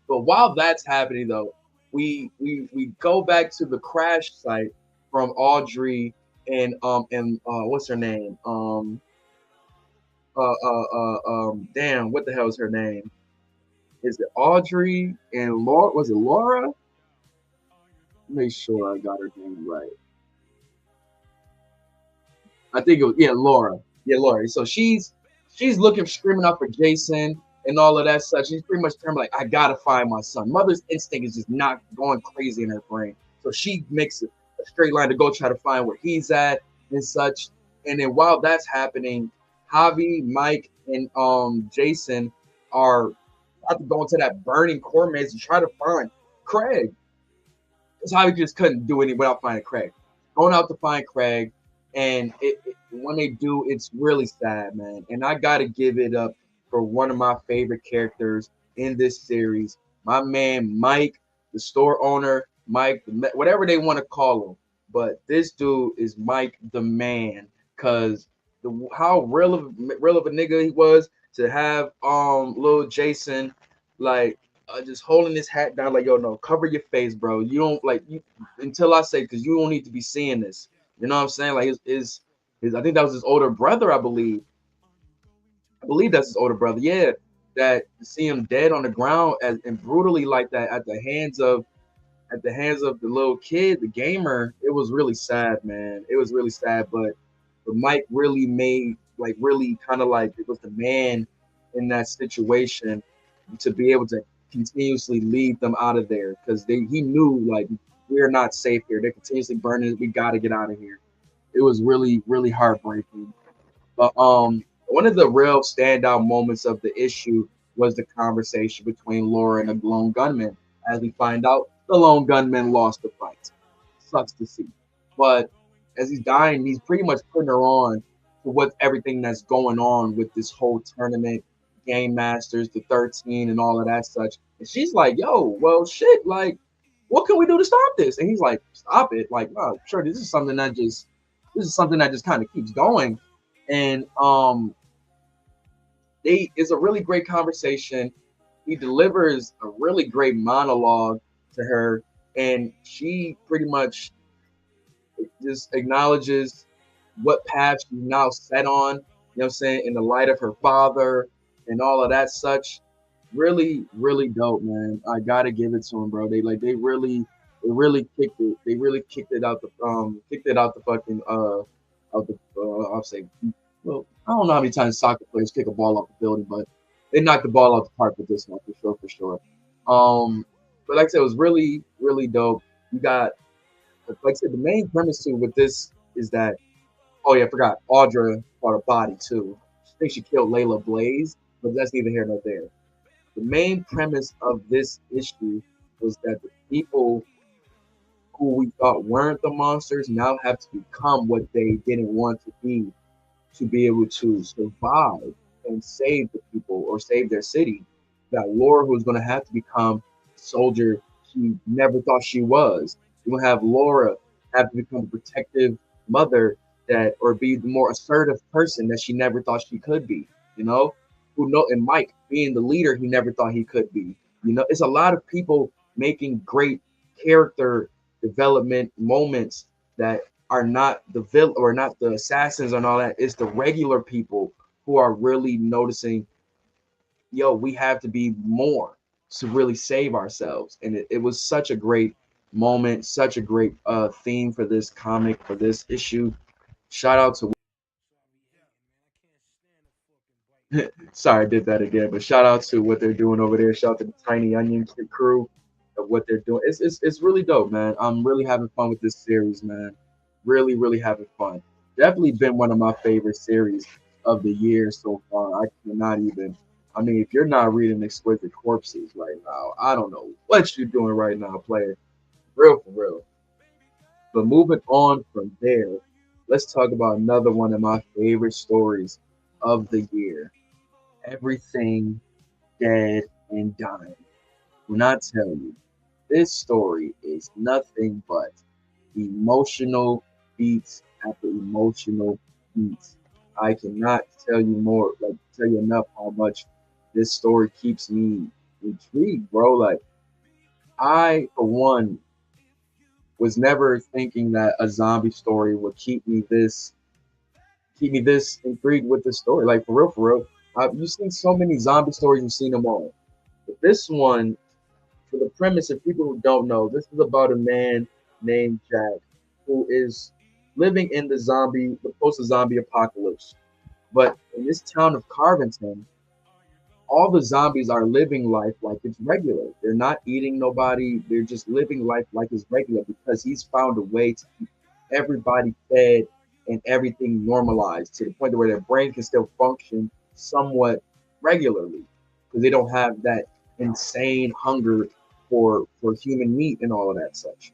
But while that's happening though, we go back to the crash site from Audrey and what's her name? Damn, what the hell is her name? Is it Audrey and Laura? Was it Laura? Make sure I got her name right. I think it was, yeah, Laura. Yeah, Laura. So she's looking, screaming out for Jason and all of that such. She's pretty much termed like, I gotta find my son. Mother's instinct is just not going crazy in her brain. So she makes a straight line to go try to find where he's at and such. And then while that's happening, Javi, Mike, and Jason are about to go into that burning core maze to try to find Craig. Because Javi just couldn't do it without finding Craig. Going out to find Craig, and when they do, it's really sad, man. And I gotta give it up for one of my favorite characters in this series, my man Mike, the store owner, Mike, whatever they want to call him. But this dude is Mike the man, cause how real of a nigga he was to have little Jason like just holding his hat down like, yo, no, cover your face, bro. You don't like you until I say, because you don't need to be seeing this. You know what I'm saying? Like his I think that was his older brother, I believe. I believe that's his older brother. Yeah, that to see him dead on the ground and brutally like that at the hands of the little kid, the gamer. It was really sad, man. It was really sad, but Mike really made like really kind of like it was the man in that situation to be able to continuously lead them out of there because he knew like we're not safe here. They're continuously burning. We got to get out of here. It was really really heartbreaking. But one of the real standout moments of the issue was the conversation between Laura and the lone gunman. As we find out, the lone gunman lost the fight. Sucks to see. But as he's dying, he's pretty much putting her on to what everything that's going on with this whole tournament, Game Masters, the 13, and all of that such. And she's like, yo, well, shit, like, what can we do to stop this? And he's like, stop it. Like, no, sure, this is something that just kind of keeps going. And they it's a really great conversation. He delivers a really great monologue to her, and she pretty much just acknowledges what path she's now set on, you know what I'm saying, in the light of her father and all of that such. Really, really dope, man. I gotta give it to him, bro. They really kicked it. They really kicked it out the fucking of the I'll say, well, I don't know how many times soccer players kick a ball off the building, but they knocked the ball out the park with this one for sure, for sure. But like I said, it was really, really dope. You got, like I said, the main premise too with this is that, oh yeah, I forgot, Audra caught a body too. I think she killed Layla Blaze, but that's neither here nor there. The main premise of this issue was that the people who we thought weren't the monsters now have to become what they didn't want to be able to survive and save the people or save their city. That Laura who's going to have to become a soldier she never thought she was. You're going to have Laura have to become a protective mother that or be the more assertive person that she never thought she could be. You know, who know and Mike being the leader he never thought he could be. You know, it's a lot of people making great character development moments that are not the villain or not the assassins and all that. It's the regular people who are really noticing, yo, we have to be more. to really save ourselves. And it was such a great moment, such a great theme for this comic, for this issue. Shout out to sorry, I did that again, but shout out to what they're doing over there. Shout out to the Tiny Onion Kid crew of what they're doing. It's really dope, man. I'm really having fun with this series, man. Really, really having fun. Definitely been one of my favorite series of the year so far. I cannot even. I mean, if you're not reading Exquisite Corpses right now, I don't know what you're doing right now, player. Real for real. But moving on from there, let's talk about another one of my favorite stories of the year. Everything Dead and Dying. When I tell you, this story is nothing but emotional beats after emotional beats. I cannot tell you more, like tell you enough how much this story keeps me intrigued, bro. Like I, for one, was never thinking that a zombie story would keep me this intrigued with this story. Like for real. You've seen so many zombie stories, you've seen them all. But this one, for the premise of people who don't know, this is about a man named Jack who is living in the post-zombie apocalypse. But in this town of Carventon, all the zombies are living life like it's regular. They're not eating nobody. They're just living life like it's regular because he's found a way to keep everybody fed and everything normalized to the point where their brain can still function somewhat regularly because they don't have that insane hunger for human meat and all of that such.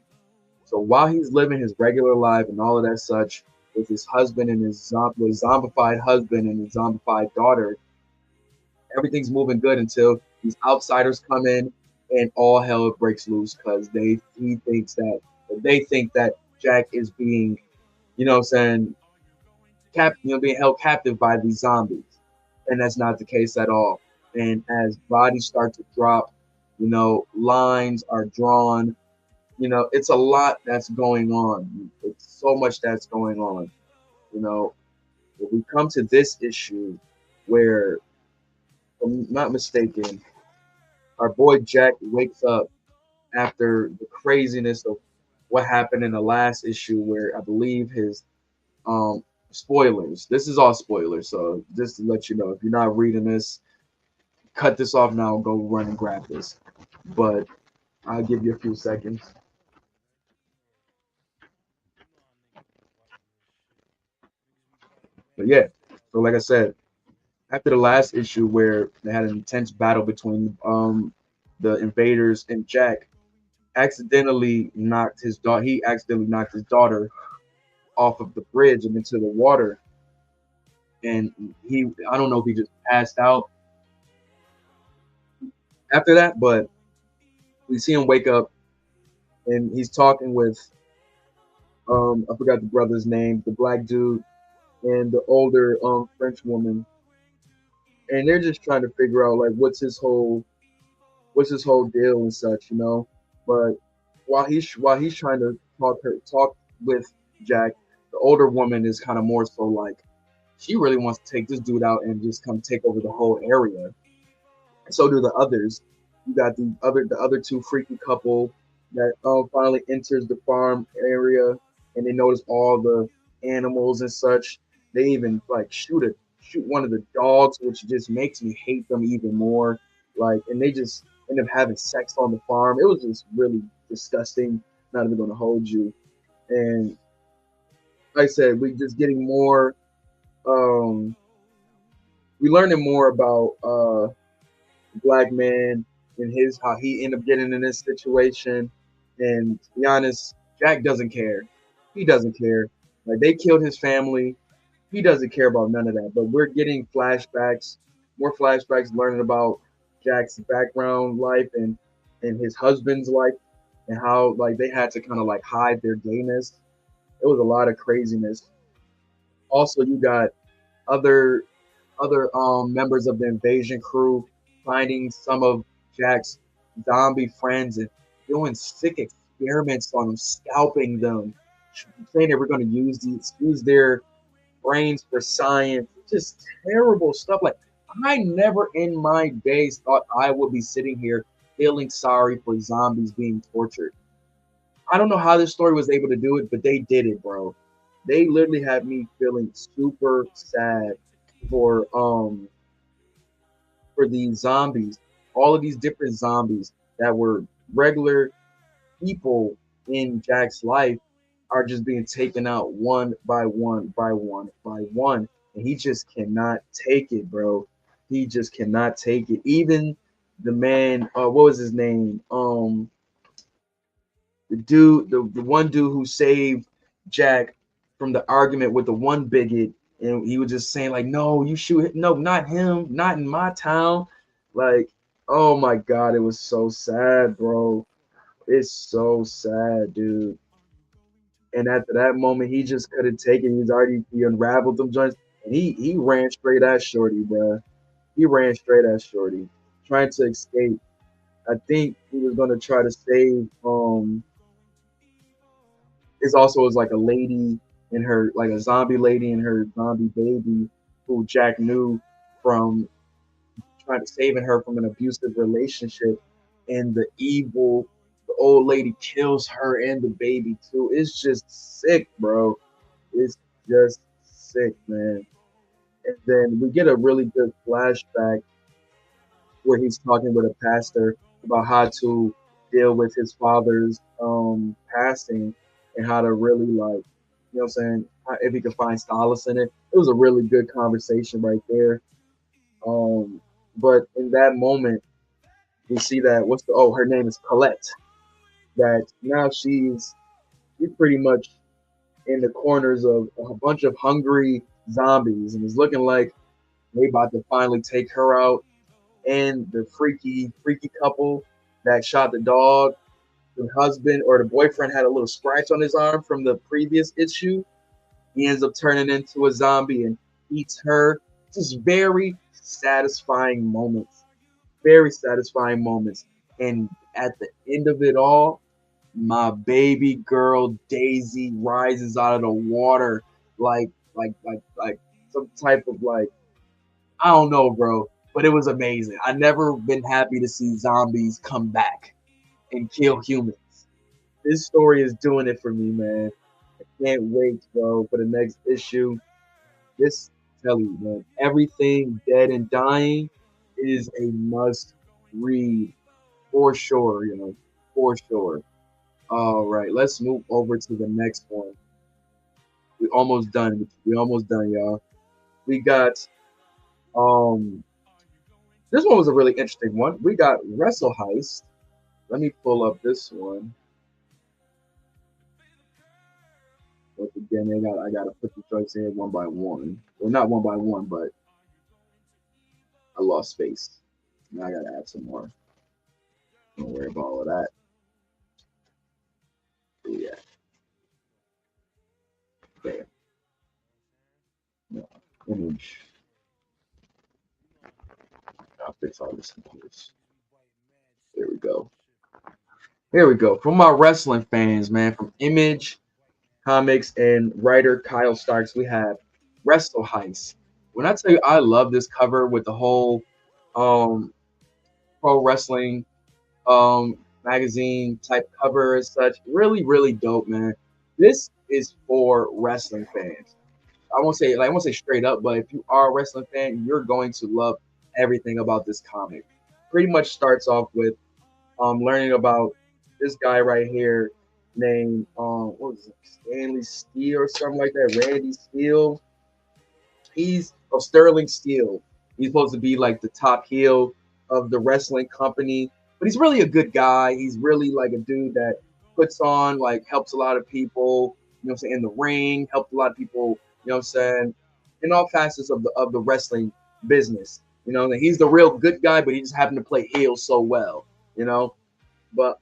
So while he's living his regular life and all of that such with his husband and his zombified husband and his zombified daughter, everything's moving good until these outsiders come in and all hell breaks loose because they think that Jack is being, what I'm saying, being held captive by these zombies, and that's not the case at all. And as bodies start to drop, lines are drawn. It's a lot that's going on. It's so much that's going on. You know, if we come to this issue, where, if I'm not mistaken, our boy Jack wakes up after the craziness of what happened in the last issue, where I believe his um spoilers. This is all spoilers, so just to let you know, if you're not reading this, cut this off now. Go run and grab this. But I'll give you a few seconds. But yeah, so like I said, after the last issue where they had an intense battle between the invaders and Jack, he accidentally knocked his daughter off of the bridge and into the water, and I don't know if he just passed out after that, but we see him wake up and he's talking with I forgot the brother's name, the black dude and the older French woman, and they're just trying to figure out like what's his whole deal and such. But while he's trying to talk with Jack, the older woman is kind of more so like she really wants to take this dude out and just come take over the whole area. So do the others. You got the other two freaky couple that finally enters the farm area, and they notice all the animals and such. They even like shoot one of the dogs, which just makes me hate them even more. Like, and they just end up having sex on the farm. It was just really disgusting. Not even going to hold you. And like I said, we just getting more. Um, we learning more about black man and his how he ended up getting in this situation. And to be honest, Jack doesn't care. He doesn't care. Like they killed his family. He doesn't care about none of that. But we're getting flashbacks, more flashbacks, learning about Jack's background life and his husband's life and how like they had to kind of like hide their gayness. It was a lot of craziness. Also, you got other members of the invasion crew finding some of Jack's zombie friends and doing sick experiments on them, scalping them, saying they were going to use their brains for science. Just terrible stuff. Like I never in my days thought I would be sitting here feeling sorry for zombies being tortured. I don't know how this story was able to do it, but they did it, bro. They literally had me feeling super sad for um for these zombies, all of these different zombies that were regular people in Jack's life are just being taken out one by one by one by one, and he just cannot take it, bro. He just cannot take it. Even the man, what was his name? The dude, the one dude who saved Jack from the argument with the one bigot, and he was just saying like, "No, you shoot, no, not him, not in my town." Like, oh my god, it was so sad, bro. It's so sad, dude. And after that moment, he just couldn't take it. He unraveled them joints, and he ran straight at Shorty, bro. He ran straight at Shorty, trying to escape. I think he was gonna try to save It's also was like a lady and her like a zombie lady and her zombie baby who Jack knew from trying to saving her from an abusive relationship, and the old lady kills her and the baby too. It's just sick, bro. It's just sick, man. And then we get a really good flashback where he's talking with a pastor about how to deal with his father's passing and how to really like, you know what I'm saying, if he could find solace in it. It was a really good conversation right there. Um, but in that moment, we see that her name is Colette. That now she's pretty much in the corners of a bunch of hungry zombies, and it's looking like they about to finally take her out. And the freaky couple that shot the dog, the husband or the boyfriend had a little scratch on his arm from the previous issue. He ends up turning into a zombie and eats her. Just very satisfying moments. Very satisfying moments. And at the end of it all, my baby girl Daisy rises out of the water like some type of like, I don't know, bro, but it was amazing. I never been happy to see zombies come back and kill humans. This story is doing it for me, man. I can't wait, bro, for the next issue. This tell you, man, everything dead and dying is a must read for sure, for sure. All right, let's move over to the next one. We almost done. We almost done, y'all. We got um this one was a really interesting one. We got Wrestle Heist. Let me pull up this one. Once again, I gotta put the joints in one by one. Well, not one by one, but I lost space. Now I gotta add some more. Don't worry about all of that. Yeah. Okay. No. Image. I'll fix all this in place. There we go. Here we go. From our wrestling fans, man, from Image Comics and writer Kyle Starks, we have Wrestle Heist. When I tell you I love this cover with the whole um, pro wrestling magazine type cover and such, really, really dope, man. This is for wrestling fans. I won't say straight up, but if you are a wrestling fan, you're going to love everything about this comic. Pretty much starts off with learning about this guy right here named what was it, Stanley Steele or something like that, Randy Steele. He's of Sterling Steele. He's supposed to be like the top heel of the wrestling company, but he's really a good guy. He's really like a dude that puts on like helps a lot of people. You know what I'm saying, in the ring, helped a lot of people. You know what I'm saying, in all facets of the wrestling business. You know, he's the real good guy, but he just happened to play heel so well. You know, but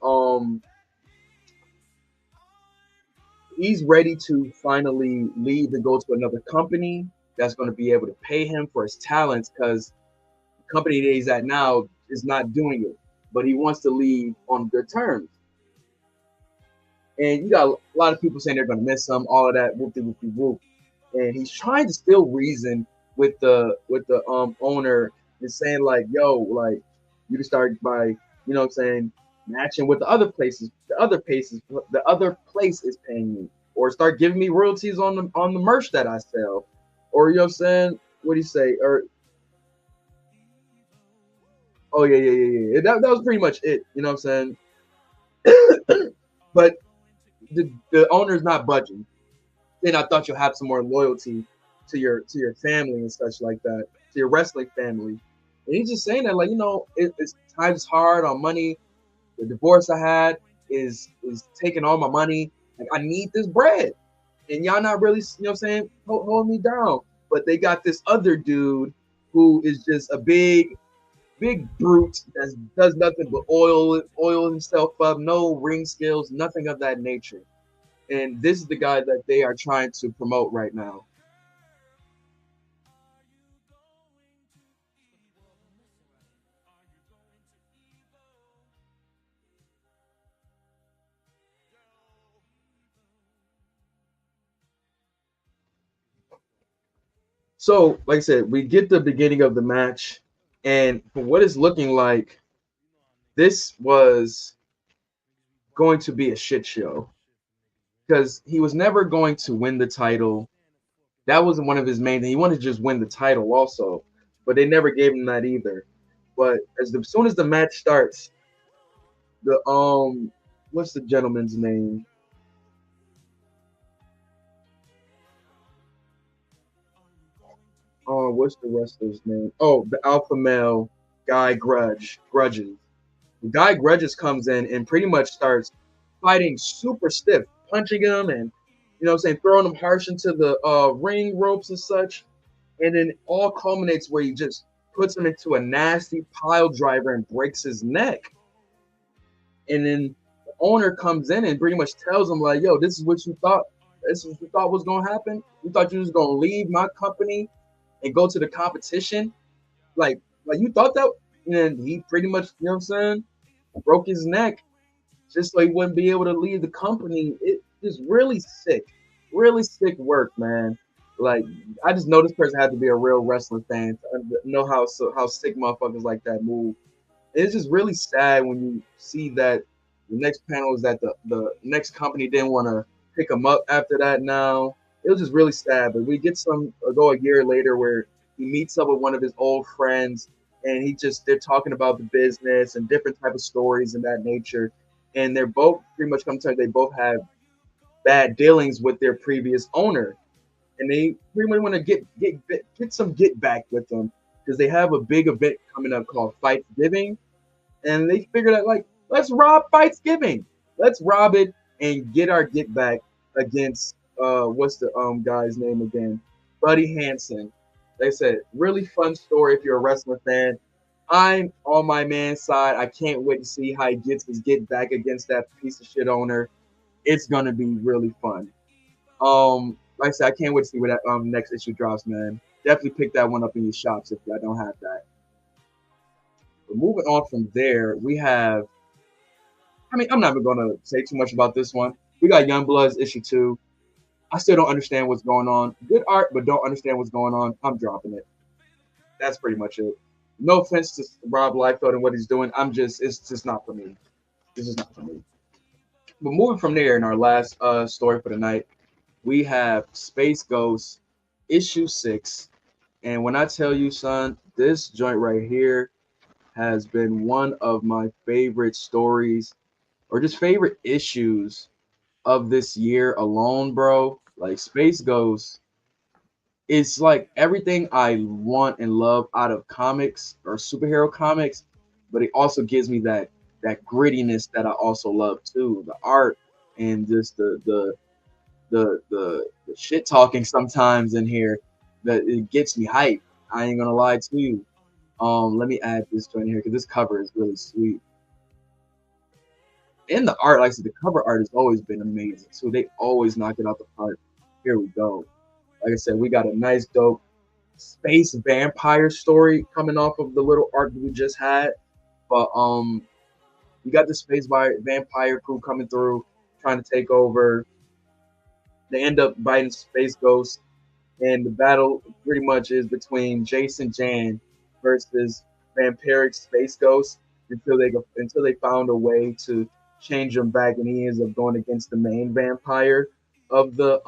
he's ready to finally leave and go to another company that's going to be able to pay him for his talents, because the company that he's at now is not doing it. But he wants to leave on good terms. And you got a lot of people saying they're going to miss him, all of that, whoopty whoopty whoop. And he's trying to still reason with the owner and saying like, yo, like you can start by you know what I'm saying, matching what the other place is paying me, or start giving me royalties on the merch that I sell, or you know what I'm saying, what do you say, or oh yeah. That was pretty much it, you know what I'm saying. But the owner's not budging. Then I thought you'll have some more loyalty to your family and such like that, to your wrestling family. And he's just saying that, like, you know, it's times hard on money. The divorce I had is taking all my money. Like, I need this bread, and y'all not really, you know what I'm saying, holding me down. But they got this other dude who is just a big brute that does nothing but oil himself up, no ring skills, nothing of that nature. And this is the guy that they are trying to promote right now. So, like I said, we get the beginning of the match, and for what it's looking like, this was going to be a shit show because he was never going to win the title. That wasn't one of his main things. He wanted to just win the title also, but they never gave him that either. But as soon as the match starts, the what's the gentleman's name? Oh, what's the wrestler's name? Oh, the alpha male guy grudges. The guy grudges comes in and pretty much starts fighting super stiff, punching him and, you know what I'm saying, throwing him harsh into the ring ropes and such. And then all culminates where he just puts him into a nasty pile driver and breaks his neck. And then the owner comes in and pretty much tells him, like, yo, this is what you thought. This is what you thought was gonna happen. You thought you was gonna leave my company and go to the competition. Like you thought that. And then he pretty much, you know what I'm saying, broke his neck just so he wouldn't be able to leave the company. It is really sick work, man. Like, I just know this person had to be a real wrestling fan to know how sick motherfuckers like that move. It's just really sad when you see that the next panel is that the next company didn't want to pick him up after that. Now it was just really sad. But we get some go a year later where he meets up with one of his old friends, and they're talking about the business and different type of stories and that nature. And they're both pretty much come to they both have bad dealings with their previous owner, and they pretty much want to get some get back with them because they have a big event coming up called Fight Giving, and they figured out, like, let's rob Thanksgiving. Let's rob it and get our get back against what's the guy's name again? Buddy Hansen. They said really fun story if you're a wrestling fan. I'm on my man's side. I can't wait to see how he gets his get back against that piece of shit owner. It's gonna be really fun. Like I said, I can't wait to see where that next issue drops, man. Definitely pick that one up in your shops if I don't have that. But moving on from there, we have. I mean, I'm not even gonna say too much about this one. We got Youngbloods issue 2. I still don't understand what's going on. Good art, but don't understand what's going on. I'm dropping it. That's pretty much it. No offense to Rob Liefeld and what he's doing. It's just not for me. This is not for me. But moving from there, in our last story for the night, we have Space Ghost issue 6. And when I tell you, son, this joint right here has been one of my favorite stories or just favorite issues of this year alone, bro. Like, Space Ghost, it's like everything I want and love out of comics or superhero comics, but it also gives me that grittiness that I also love too. The art and just the shit talking sometimes in here that it gets me hype. I ain't gonna lie to you. Let me add this joint here because this cover is really sweet. And the art, like I said, the cover art has always been amazing. So they always knock it out the park. Here we go. Like I said, we got a nice, dope space vampire story coming off of the little arc that we just had. But you got the space vampire crew coming through, trying to take over. They end up biting Space Ghost, and the battle pretty much is between Jason Jan versus Vampiric Space Ghost. until they found a way to change him back, and he ends up going against the main vampire of the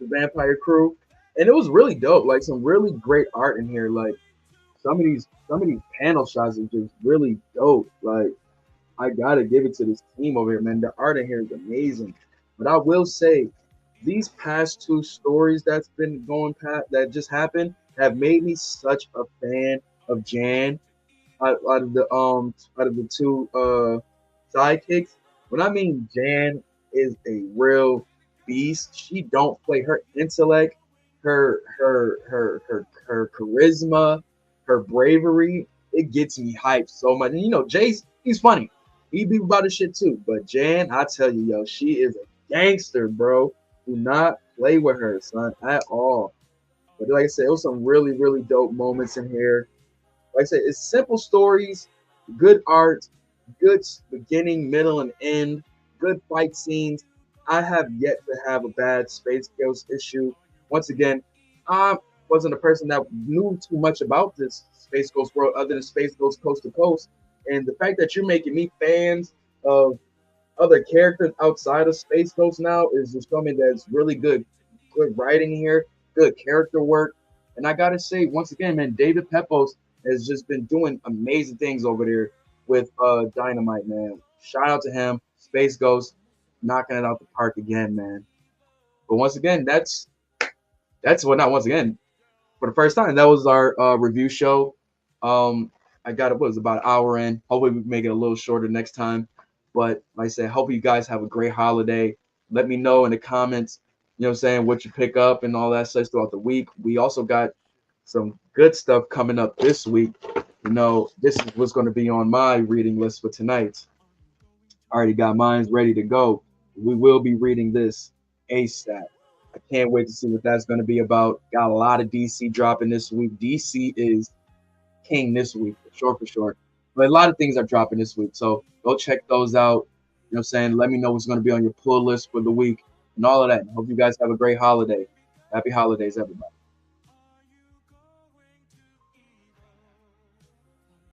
vampire crew, and it was really dope. Like some really great art in here. Like some of these panel shots are just really dope. Like I gotta give it to this team over here, man. The art in here is amazing. But I will say, these past two stories that's been going past that just happened have made me such a fan of Jan out of the two sidekicks. When I mean Jan is a real beast. She don't play her intellect, her charisma, her bravery. It gets me hyped so much. And you know, Jace, he's funny. He be about his shit too. But Jan, I tell you, yo, she is a gangster, bro. Do not play with her, son, at all. But like I said, it was some really, really dope moments in here. Like I said, it's simple stories, good art, good beginning, middle, and end, good fight scenes. I have yet to have a bad Space Ghost issue. Once again, I wasn't a person that knew too much about this Space Ghost world other than Space Ghost Coast to Coast. And the fact that you're making me fans of other characters outside of Space Ghost now is just something that's really good writing here, good character work. And I gotta say, once again, man, David Pepos has just been doing amazing things over there with Dynamite, man. Shout out to him, Space Ghost, knocking it out the park again, man. But once again, that's what not once again for the first time. That was our review show. I got it was about an hour in. Hopefully we can make it a little shorter next time. But like I said, hope you guys have a great holiday. Let me know in the comments, you know what I'm saying, what you pick up and all that stuff throughout the week. We also got some good stuff coming up this week. You know, this is what's going to be on my reading list for tonight. I already got mine ready to go. We will be reading this ASAP. I can't wait to see what that's going to be about. Got a lot of DC dropping this week. DC is king this week, for sure. But a lot of things are dropping this week. So go check those out. You know what I'm saying? Let me know what's going to be on your pull list for the week and all of that. Hope you guys have a great holiday. Happy holidays, everybody.